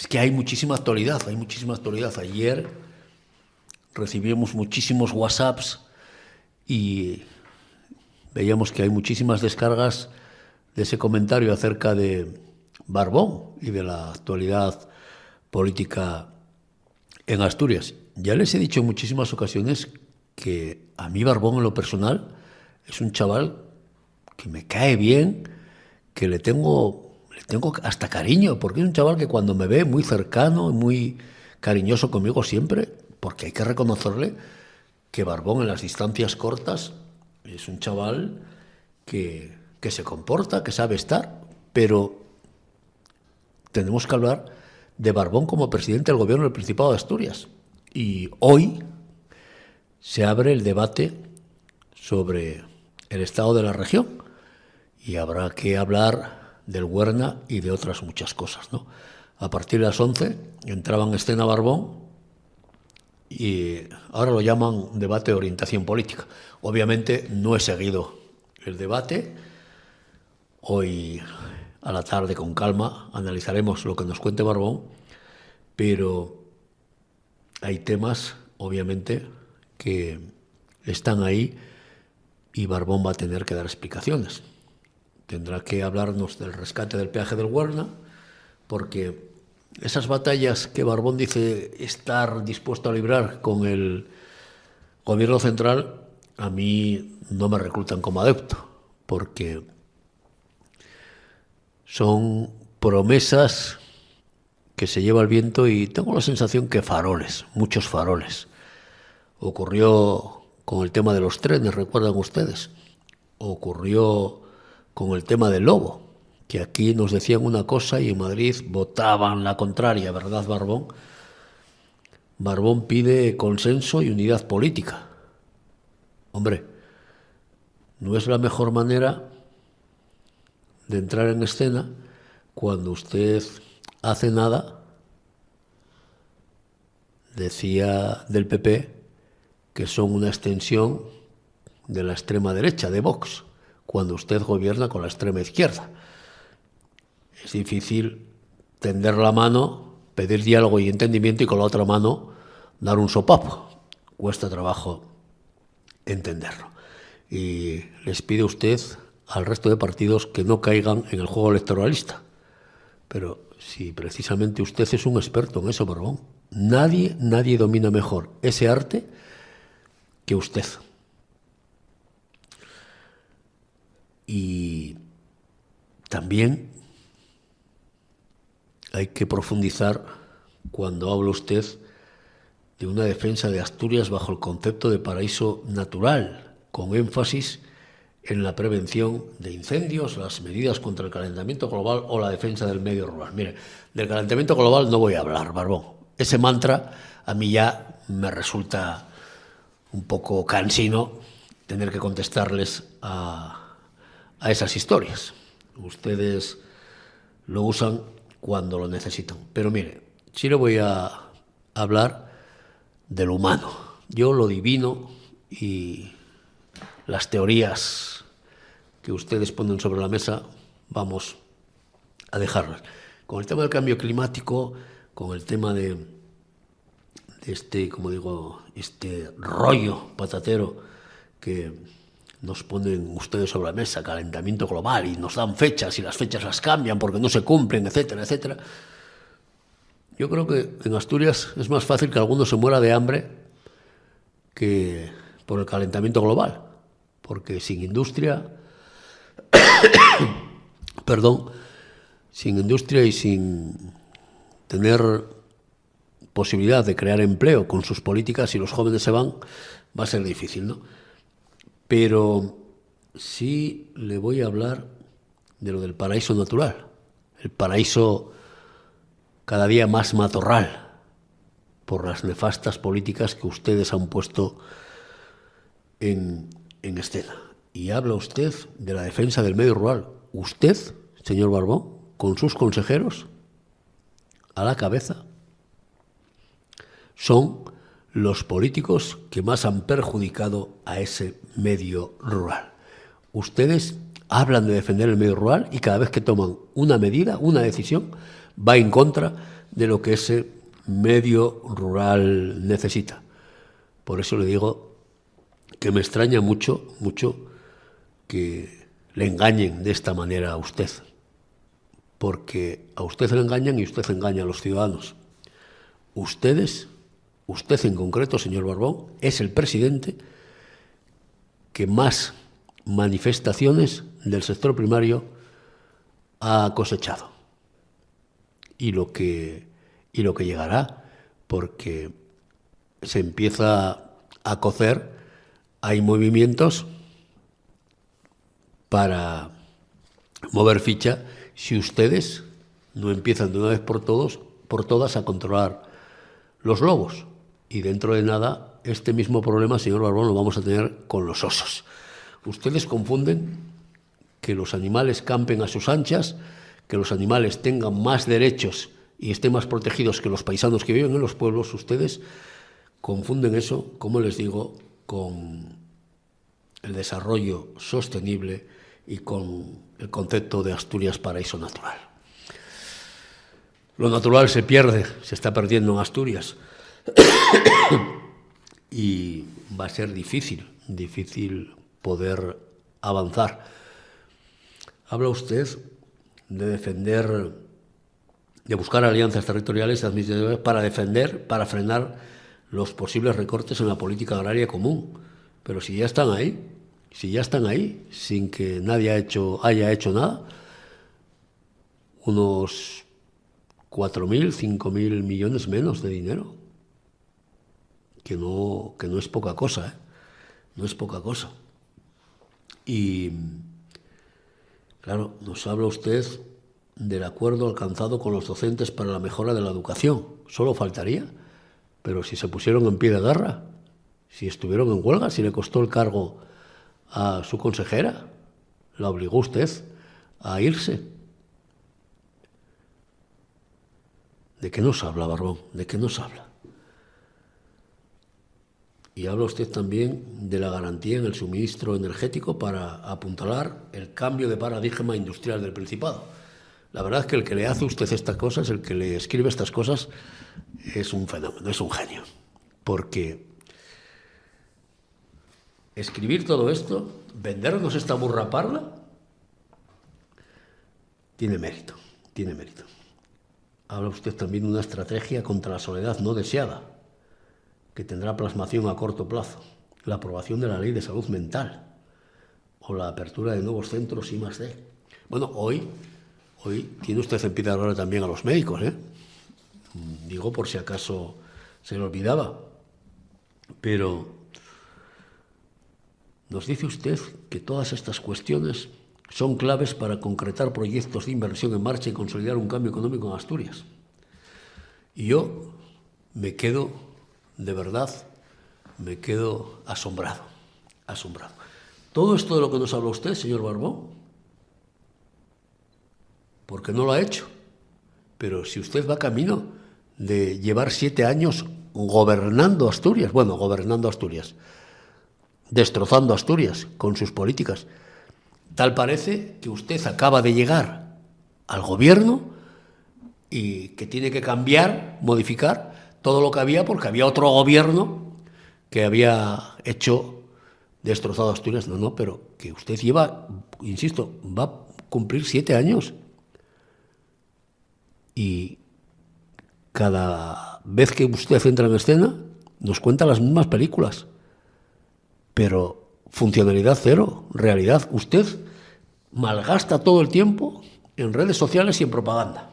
Es que hay muchísima actualidad, hay muchísima actualidad. Ayer recibimos muchísimos WhatsApps y veíamos que hay muchísimas descargas de ese comentario acerca de Barbón y de la actualidad política en Asturias. Ya les he dicho en muchísimas ocasiones que a mí Barbón en lo personal es un chaval que me cae bien, que le tengo hasta cariño, porque es un chaval que cuando me ve muy cercano y muy cariñoso conmigo siempre, porque hay que reconocerle que Barbón en las distancias cortas es un chaval que se comporta, que sabe estar, pero tenemos que hablar de Barbón como presidente del gobierno del Principado de Asturias. Y hoy se abre el debate sobre el estado de la región y habrá que hablar del Huerna y de otras muchas cosas, ¿no? A partir de las 11 entraba en escena Barbón y ahora lo llaman debate de orientación política. Obviamente no he seguido el debate. Hoy a la tarde con calma analizaremos lo que nos cuente Barbón, pero hay temas, obviamente, que están ahí y Barbón va a tener que dar explicaciones. Tendrá que hablarnos del rescate del peaje del Huerna, porque esas batallas que Barbón dice estar dispuesto a librar con el gobierno central, a mí no me reclutan como adepto, porque son promesas que se lleva el viento y tengo la sensación que faroles, muchos faroles. Ocurrió con el tema de los trenes, ¿recuerdan ustedes? Ocurrió con el tema del lobo, que aquí nos decían una cosa y en Madrid votaban la contraria, ¿verdad, Barbón? Barbón pide consenso y unidad política. Hombre, no es la mejor manera de entrar en escena cuando usted hace nada decía del PP que son una extensión de la extrema derecha, de Vox, cuando usted gobierna con la extrema izquierda. Es difícil tender la mano, pedir diálogo y entendimiento y con la otra mano dar un sopapo. Cuesta trabajo entenderlo. Y les pide usted al resto de partidos que no caigan en el juego electoralista. Pero si precisamente usted es un experto en eso, Barbón, nadie domina mejor ese arte que usted. Y también hay que profundizar cuando habla usted de una defensa de Asturias bajo el concepto de paraíso natural, con énfasis en la prevención de incendios, las medidas contra el calentamiento global o la defensa del medio rural. Mire, del calentamiento global no voy a hablar, Barbón. Ese mantra a mí ya me resulta un poco cansino tener que contestarles a esas historias. Ustedes lo usan cuando lo necesitan. Pero mire, sí le voy a hablar de lo humano. Yo lo divino y las teorías que ustedes ponen sobre la mesa vamos a dejarlas. Con el tema del cambio climático, con el tema de este, como digo, este rollo patatero que nos ponen ustedes sobre la mesa, calentamiento global, y nos dan fechas y las fechas las cambian porque no se cumplen, etcétera, etcétera. Yo creo que en Asturias es más fácil que alguno se muera de hambre que por el calentamiento global, porque sin industria, sin industria y sin tener posibilidad de crear empleo con sus políticas, si los jóvenes se van, va a ser difícil, ¿no? Pero sí le voy a hablar de lo del paraíso natural, el paraíso cada día más matorral por las nefastas políticas que ustedes han puesto en escena. Y habla usted de la defensa del medio rural. Usted, señor Barbón, con sus consejeros a la cabeza, son los políticos que más han perjudicado a ese medio rural. Ustedes hablan de defender el medio rural y cada vez que toman una medida, una decisión, va en contra de lo que ese medio rural necesita. Por eso le digo que me extraña mucho, mucho que le engañen de esta manera a usted, porque a usted le engañan y usted engaña a los ciudadanos. Usted en concreto, señor Barbón, es el presidente que más manifestaciones del sector primario ha cosechado. Y lo que llegará, porque se empieza a cocer, hay movimientos para mover ficha si ustedes no empiezan de una vez por todas a controlar los lobos. Y dentro de nada, este mismo problema, señor Barbón, lo vamos a tener con los osos. Ustedes confunden que los animales campen a sus anchas, que los animales tengan más derechos y estén más protegidos que los paisanos que viven en los pueblos. Ustedes confunden eso, como les digo, con el desarrollo sostenible y con el concepto de Asturias paraíso natural. Lo natural se pierde, se está perdiendo en Asturias y va a ser difícil poder avanzar. Habla usted de defender, de buscar alianzas territoriales administrativas para frenar los posibles recortes en la política agraria común. Pero si ya están ahí, sin que nadie haya hecho nada, unos 4.000, 5.000 millones menos de dinero, que no es poca cosa, ¿eh? No es poca cosa. Y, claro, nos habla usted del acuerdo alcanzado con los docentes para la mejora de la educación. Solo faltaría, pero si se pusieron en pie de guerra, si estuvieron en huelga, si le costó el cargo a su consejera, la obligó usted a irse. ¿De qué nos habla, Barbón? ¿De qué nos habla? Y habla usted también de la garantía en el suministro energético para apuntalar el cambio de paradigma industrial del Principado. La verdad es que el que le hace a usted estas cosas, el que le escribe estas cosas, es un fenómeno, es un genio. Porque escribir todo esto, vendernos esta burra parda, tiene mérito, tiene mérito. Habla usted también de una estrategia contra la soledad no deseada, que tendrá plasmación a corto plazo, la aprobación de la Ley de Salud Mental o la apertura de nuevos centros I+D. Bueno, hoy tiene usted en pie de guerra también a los médicos, ¿eh? Digo por si acaso se le olvidaba. Pero nos dice usted que todas estas cuestiones son claves para concretar proyectos de inversión en marcha y consolidar un cambio económico en Asturias. Y yo me quedo, de verdad, asombrado. Todo esto de lo que nos habla usted, señor Barbón, porque no lo ha hecho. Pero si usted va camino de llevar 7 años gobernando Asturias, destrozando Asturias con sus políticas, tal parece que usted acaba de llegar al gobierno y que tiene que cambiar, modificar todo lo que había, porque había otro gobierno que había destrozado Asturias. No, pero que usted lleva, insisto, va a cumplir 7 años. Y cada vez que usted entra en escena, nos cuenta las mismas películas. Pero funcionalidad cero, realidad. Usted malgasta todo el tiempo en redes sociales y en propaganda.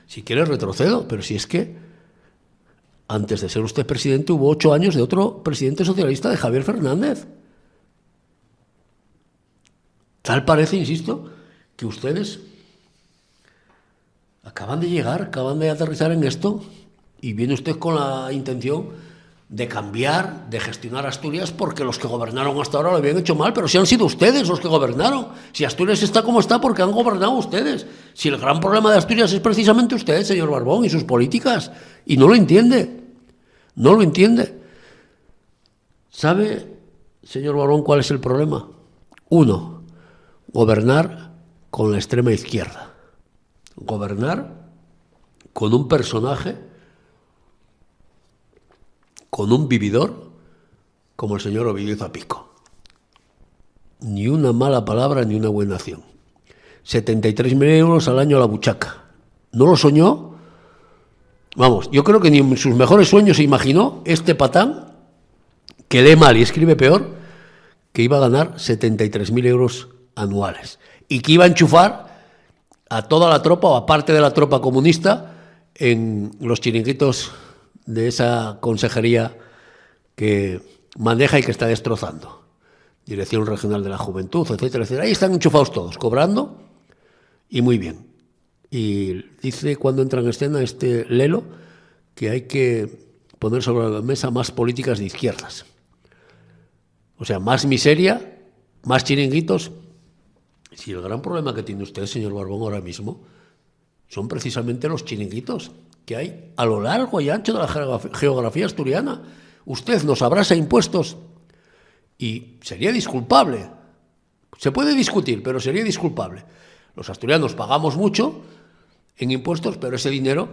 Si quiere retrocedo, pero si es que antes de ser usted presidente hubo 8 años de otro presidente socialista, de Javier Fernández. Tal parece, insisto, que ustedes acaban de aterrizar en esto y viene usted con la intención de cambiar, de gestionar Asturias, porque los que gobernaron hasta ahora lo habían hecho mal, pero si han sido ustedes los que gobernaron. Si Asturias está como está, porque han gobernado ustedes. Si el gran problema de Asturias es precisamente usted, señor Barbón, y sus políticas, y no lo entiende. ¿Sabe, señor Barbón, cuál es el problema? 1, gobernar con la extrema izquierda. Gobernar con un personaje, con un vividor, como el señor Ovidio Zapico. Ni una mala palabra, ni una buena acción. 73.000 euros al año a la buchaca. ¿No lo soñó? Vamos, yo creo que ni en sus mejores sueños se imaginó este patán, que lee mal y escribe peor, que iba a ganar 73.000 euros anuales y que iba a enchufar a toda la tropa o a parte de la tropa comunista en los chiringuitos de esa consejería que maneja y que está destrozando. Dirección Regional de la Juventud, etcétera, etcétera. Ahí están enchufados todos, cobrando y muy bien. Y dice cuando entra en escena este Lelo que hay que poner sobre la mesa más políticas de izquierdas. O sea, más miseria, más chiringuitos. Si el gran problema que tiene usted, señor Barbón, ahora mismo, son precisamente los chiringuitos que hay a lo largo y ancho de la geografía asturiana. Usted nos abrasa impuestos y sería disculpable. Se puede discutir, pero sería disculpable. Los asturianos pagamos mucho en impuestos, pero ese dinero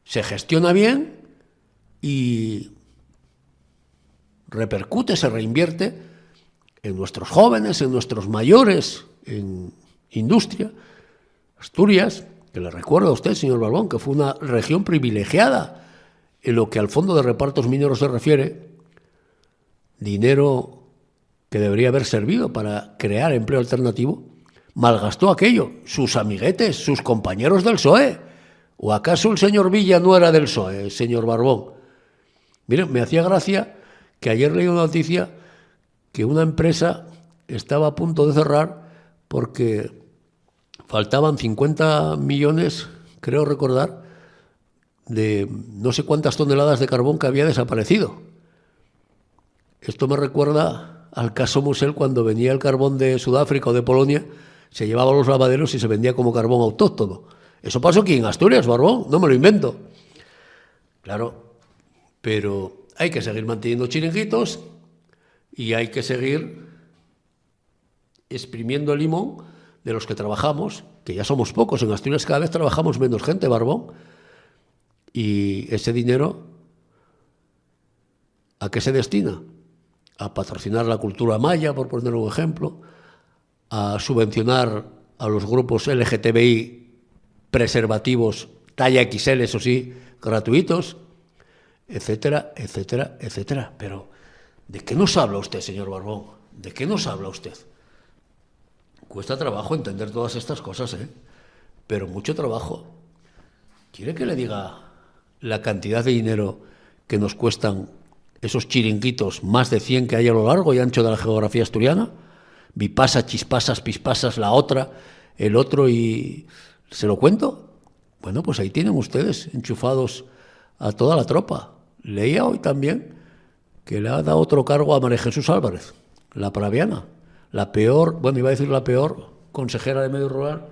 se gestiona bien y repercute, se reinvierte en nuestros jóvenes, en nuestros mayores, en industria. Asturias, que le recuerdo a usted, señor Barbón, que fue una región privilegiada en lo que al Fondo de Repartos Mineros se refiere, dinero que debería haber servido para crear empleo alternativo, malgastó aquello, sus amiguetes, sus compañeros del PSOE. ¿O acaso el señor Villa no era del PSOE, señor Barbón? Miren, me hacía gracia que ayer leí una noticia que una empresa estaba a punto de cerrar porque faltaban 50 millones, creo recordar, de no sé cuántas toneladas de carbón que había desaparecido. Esto me recuerda al caso Musel, cuando venía el carbón de Sudáfrica o de Polonia, se llevaba a los lavaderos y se vendía como carbón autóctono. Eso pasó aquí en Asturias, Barbón, no me lo invento. Claro, pero hay que seguir manteniendo chiringuitos y hay que seguir exprimiendo el limón de los que trabajamos, que ya somos pocos. En Asturias cada vez trabajamos menos gente, Barbón. Y ese dinero, ¿a qué se destina? A patrocinar la cultura maya, por poner un ejemplo, a subvencionar a los grupos LGTBI preservativos, talla XL, eso sí, gratuitos, etcétera, etcétera, etcétera. Pero, ¿de qué nos habla usted, señor Barbón? ¿De qué nos habla usted? Cuesta trabajo entender todas estas cosas, pero mucho trabajo. ¿Quiere que le diga la cantidad de dinero que nos cuestan esos chiringuitos, más de 100 que hay a lo largo y ancho de la geografía asturiana? Bipasa, chispasas, pispasas, la otra, el otro, y ¿se lo cuento? Bueno, pues ahí tienen ustedes enchufados a toda la tropa. Leía hoy también que le ha dado otro cargo a María Jesús Álvarez, la praviana, la peor, bueno, iba a decir la peor consejera de Medio Rural,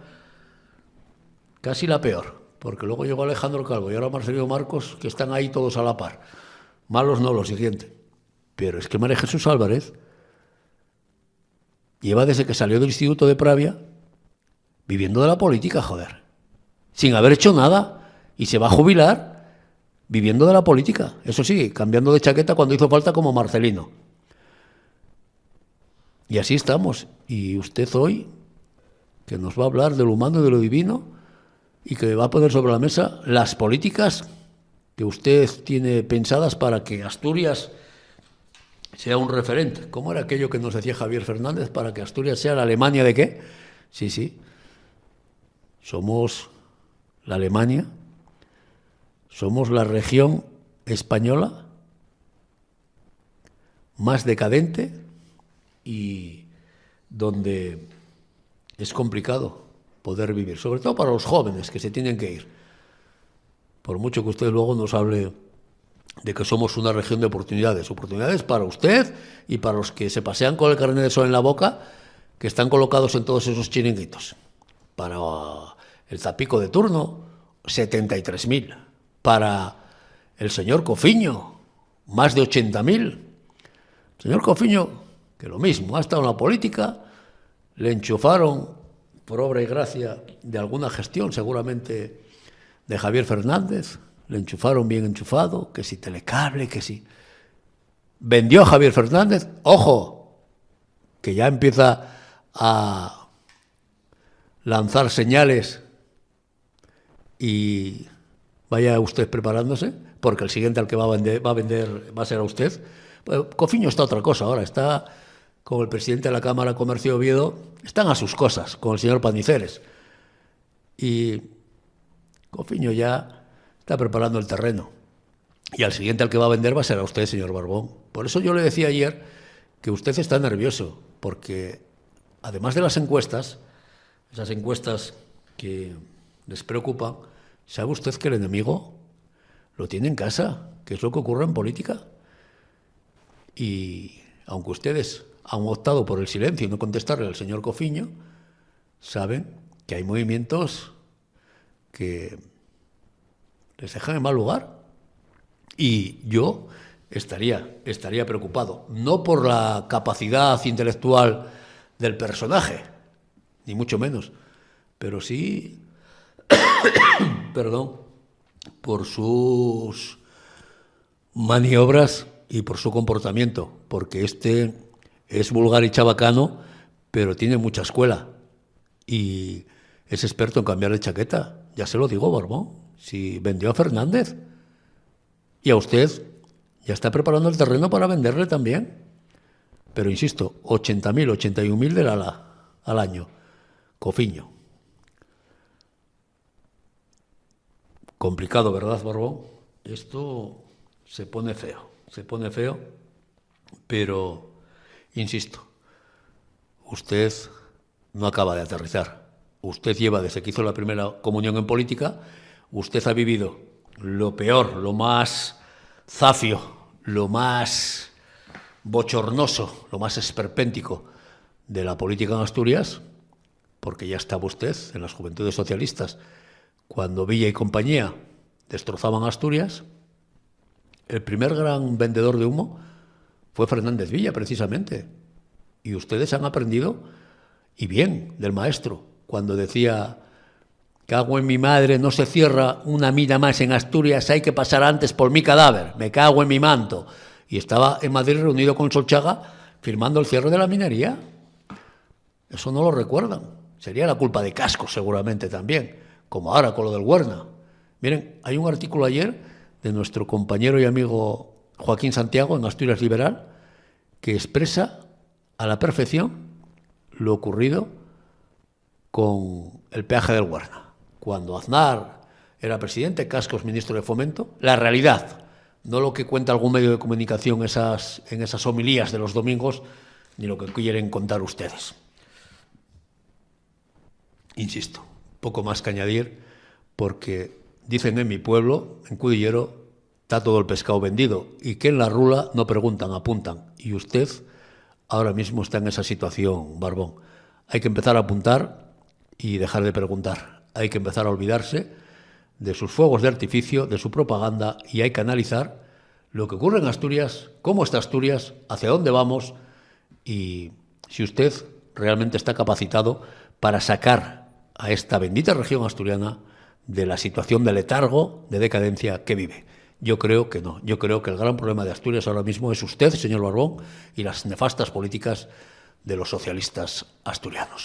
casi la peor, porque luego llegó Alejandro Calvo y ahora Marcelino Marcos, que están ahí todos a la par. Malos no, lo siguiente. Pero es que María Jesús Álvarez lleva desde que salió del Instituto de Pravia viviendo de la política, joder, sin haber hecho nada, y se va a jubilar viviendo de la política. Eso sí, cambiando de chaqueta cuando hizo falta, como Marcelino. Y así estamos. Y usted hoy, que nos va a hablar de lo humano y de lo divino, y que va a poner sobre la mesa las políticas que usted tiene pensadas para que Asturias sea un referente. ¿Cómo era aquello que nos decía Javier Fernández? Para que Asturias sea la Alemania de qué. Sí, sí. Somos la Alemania, somos la región española más decadente y donde es complicado poder vivir, sobre todo para los jóvenes que se tienen que ir. Por mucho que usted luego nos hable de que somos una región de oportunidades. Oportunidades para usted y para los que se pasean con el carnet de sol en la boca, que están colocados en todos esos chiringuitos. Para el Zapico de turno, 73.000. Para el señor Cofiño, más de 80.000. Señor Cofiño, que lo mismo, ha estado en la política, le enchufaron por obra y gracia de alguna gestión, seguramente de Javier Fernández, le enchufaron bien enchufado, que si Telecable, que si... Vendió a Javier Fernández, ojo, que ya empieza a lanzar señales y vaya usted preparándose, porque el siguiente al que va a vender va a ser a usted. Pues Cofiño está otra cosa ahora, está con el presidente de la Cámara de Comercio de Oviedo, están a sus cosas, con el señor Paniceres. Y Cofiño ya está preparando el terreno. Y al siguiente al que va a vender va a ser a usted, señor Barbón. Por eso yo le decía ayer que usted está nervioso, porque además de las encuestas, esas encuestas que les preocupan, ¿sabe usted que el enemigo lo tiene en casa? Que es lo que ocurre en política. Y aunque ustedes han optado por el silencio y no contestarle al señor Cofiño, saben que hay movimientos que les dejan en mal lugar. Y yo estaría preocupado, no por la capacidad intelectual del personaje, ni mucho menos, pero sí, perdón, por sus maniobras y por su comportamiento, porque este es vulgar y chabacano, pero tiene mucha escuela y es experto en cambiar de chaqueta. Ya se lo digo, Barbón, si vendió a Fernández y a usted ya está preparando el terreno para venderle también. Pero insisto, 80.000, 81.000 del ala al año. Cofiño. Complicado, ¿verdad, Barbón? Esto se pone feo, pero, insisto, usted no acaba de aterrizar. Usted lleva, desde que hizo la primera comunión en política, usted ha vivido lo peor, lo más zafio, lo más bochornoso, lo más esperpéntico de la política en Asturias, porque ya estaba usted en las Juventudes Socialistas cuando Villa y compañía destrozaban Asturias. El primer gran vendedor de humo fue Fernández Villa, precisamente. Y ustedes han aprendido, y bien, del maestro, cuando decía: cago en mi madre, no se cierra una mina más en Asturias, hay que pasar antes por mi cadáver, me cago en mi manto. Y estaba en Madrid reunido con Solchaga firmando el cierre de la minería. Eso no lo recuerdan. Sería la culpa de Cascos, seguramente también, como ahora con lo del Huerna. Miren, hay un artículo ayer de nuestro compañero y amigo Joaquín Santiago en Asturias Liberal que expresa a la perfección lo ocurrido con el peaje del Huerna. Cuando Aznar era presidente, Cascos ministro de Fomento, la realidad, no lo que cuenta algún medio de comunicación en esas homilías de los domingos, ni lo que quieren contar ustedes. Insisto, poco más que añadir, porque dicen en mi pueblo, en Cudillero, está todo el pescado vendido, y que en la rula no preguntan, apuntan. Y usted ahora mismo está en esa situación, Barbón. Hay que empezar a apuntar y dejar de preguntar. Hay que empezar a olvidarse de sus fuegos de artificio, de su propaganda, y hay que analizar lo que ocurre en Asturias, cómo está Asturias, hacia dónde vamos, y si usted realmente está capacitado para sacar a esta bendita región asturiana de la situación de letargo, de decadencia que vive. Yo creo que no. Yo creo que el gran problema de Asturias ahora mismo es usted, señor Barbón, y las nefastas políticas de los socialistas asturianos.